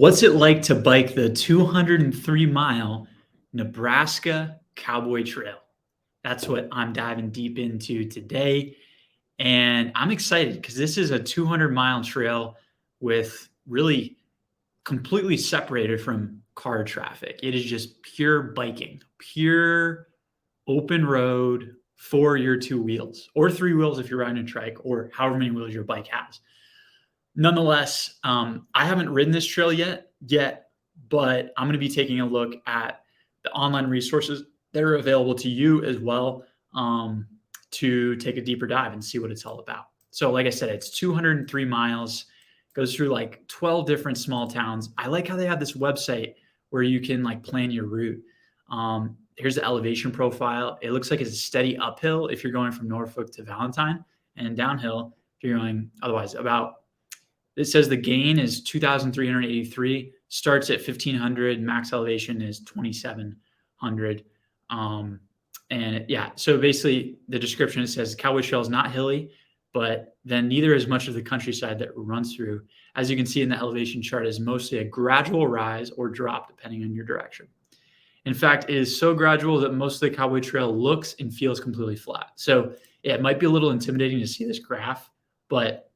What's it like to bike the 203-mile Nebraska Cowboy Trail? That's what I'm diving deep into today. And I'm excited because this is a 200-mile trail with really completely separated from car traffic. It is just pure biking, pure open road for your two wheels or three wheels if you're riding a trike or however many wheels your bike has. Nonetheless, I haven't ridden this trail yet, but I'm going to be taking a look at the online resources that are available to you as well, to take a deeper dive and see what it's all about. So, like I said, it's 203 miles, goes through like 12 different small towns. I like how they have this website where you can like plan your route. Here's the elevation profile. It looks like it's a steady uphill if you're going from Norfolk to Valentine, and downhill if you're going otherwise. It says the gain is 2,383, starts at 1,500, max elevation is 2,700. And yeah, so basically the description, it says Cowboy Trail is not hilly, but then neither is much of the countryside that runs through. As you can see in the elevation chart, is mostly a gradual rise or drop depending on your direction. In fact, it is so gradual that most of the Cowboy Trail looks and feels completely flat. So yeah, it might be a little intimidating to see this graph, but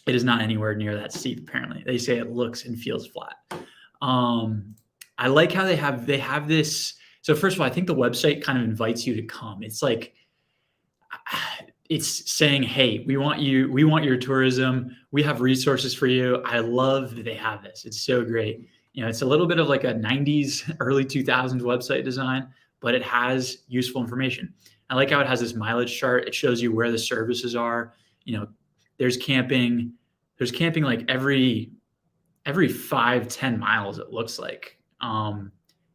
it is not anywhere near that steep. Apparently, they say it looks and feels flat. I like how they have this. So first of all, I think the website kind of invites you to come. It's like it's saying, "Hey, we want you. We want your tourism. We have resources for you." I love that they have this. It's so great. It's a little bit of like a 90s, early 2000s website design, but it has useful information. I like how it has this mileage chart. It shows you where the services are. There's camping like every 5-10 miles, it looks like.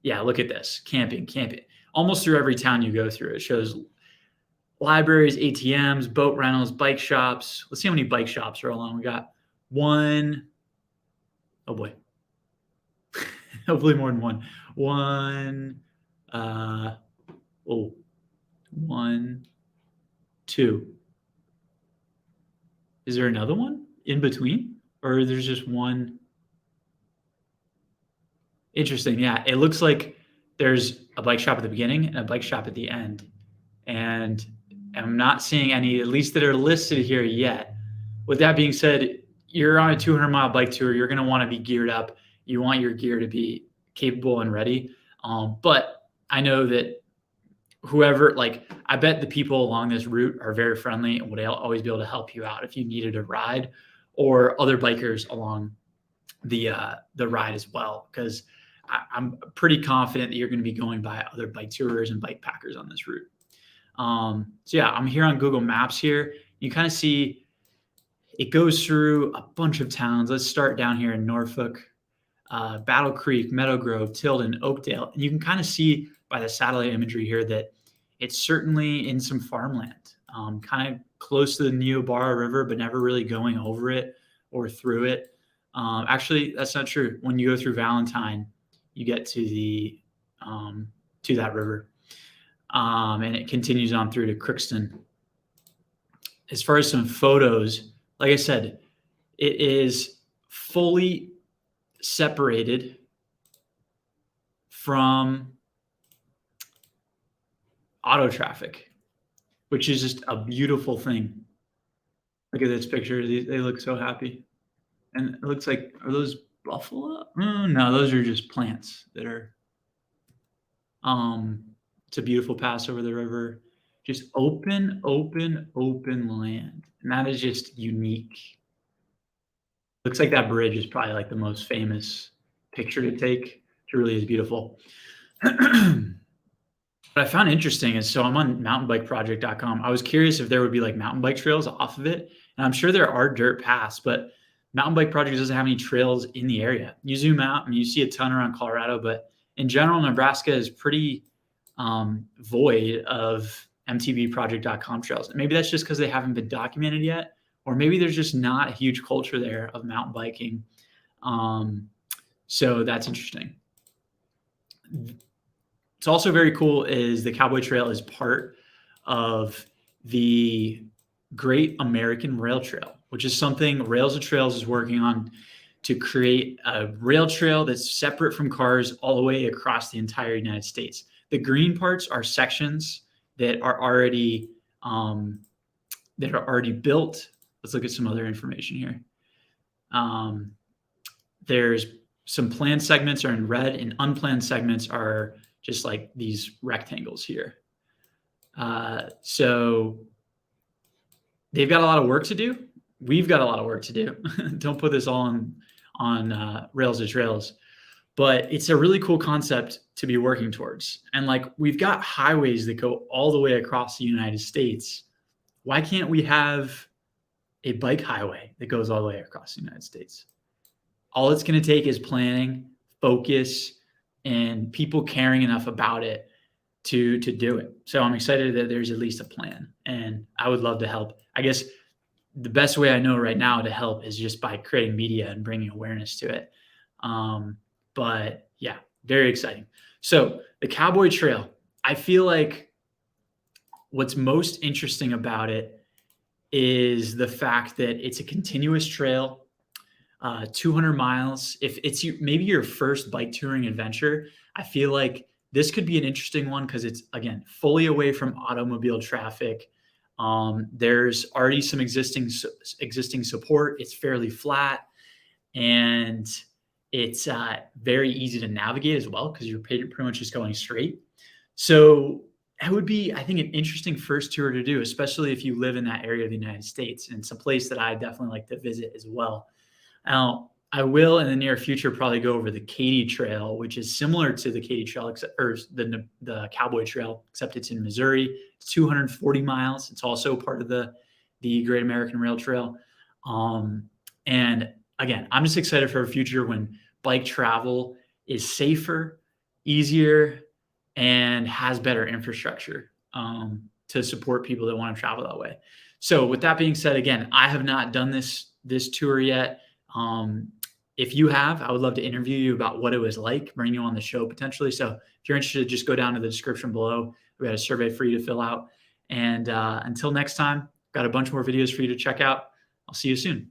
Yeah, look at this. Camping. Almost through every town you go through. It shows libraries, ATMs, boat rentals, bike shops. Let's see how many bike shops are along. We got one. Oh boy. Hopefully more than one. One, two. Is there another one in between? Or there's just one? Interesting. Yeah, it looks like there's a bike shop at the beginning and a bike shop at the end. And I'm not seeing any, at least that are listed here yet. With that being said, you're on a 200-mile bike tour. You're going to want to be geared up. You want your gear to be capable and ready. But I know that I bet the people along this route are very friendly and would always be able to help you out if you needed a ride, or other bikers along the ride as well. Because I'm pretty confident that you're going to be going by other bike tourers and bike packers on this route. So yeah, I'm here on Google Maps here. You kind of see it goes through a bunch of towns. Let's start down here in Norfolk, Battle Creek, Meadow Grove, Tilden, Oakdale. And you can kind of see by the satellite imagery here that it's certainly in some farmland, kind of close to the Niobrara River, but never really going over it or through it. Actually, that's not true. When you go through Valentine, you get to that river, and it continues on through to Crookston. As far as some photos, like I said, it is fully separated from auto traffic, which is just a beautiful thing. Look at this picture. They look so happy. And it looks like, are those buffalo? No, those are just plants that are, it's a beautiful pass over the river. Just open land. And that is just unique. Looks like that bridge is probably like the most famous picture to take. It really is beautiful. What I found interesting is, so I'm on mountainbikeproject.com. I was curious if there would be like mountain bike trails off of it. And I'm sure there are dirt paths, but Mountain Bike Project doesn't have any trails in the area. You zoom out and you see a ton around Colorado, but in general, Nebraska is pretty void of mtbproject.com trails. And maybe that's just because they haven't been documented yet, or maybe there's just not a huge culture there of mountain biking. So that's interesting. It's also very cool is the Cowboy Trail is part of the Great American Rail Trail, which is something Rails to Trails is working on to create a rail trail that's separate from cars all the way across the entire United States. The green parts are sections that are already built. Let's look at some other information here. There's some planned segments are in red, and unplanned segments are just like these rectangles here. So they've got a lot of work to do. We've got a lot of work to do. Don't put this all on rails to trails, but it's a really cool concept to be working towards. And like, we've got highways that go all the way across the United States. Why can't we have a bike highway that goes all the way across the United States? All it's going to take is planning, focus, and people caring enough about it to do it. So I'm excited that there's at least a plan, and I would love to help. I guess the best way I know right now to help is just by creating media and bringing awareness to it. But yeah, very exciting. So the Cowboy Trail, I feel like what's most interesting about it is the fact that it's a continuous trail, 200 miles. If it's maybe your first bike touring adventure, I feel like this could be an interesting one because it's, again, fully away from automobile traffic. There's already some existing support. It's fairly flat, and it's very easy to navigate as well because you're pretty much just going straight. So it would be, I think, an interesting first tour to do, especially if you live in that area of the United States. And it's a place that I definitely like to visit as well. Now, I will in the near future probably go over the Katy Trail, which is similar to the Katy Trail, or the Cowboy Trail, except it's in Missouri. It's 240 miles. It's also part of the Great American Rail Trail. And again, I'm just excited for a future when bike travel is safer, easier, and has better infrastructure to support people that want to travel that way. So with that being said, again, I have not done this tour yet. If you have, I would love to interview you about what it was like, bring you on the show potentially. So if you're interested, just go down to the description below. We got a survey for you to fill out. And until next time, got a bunch more videos for you to check out. I'll see you soon.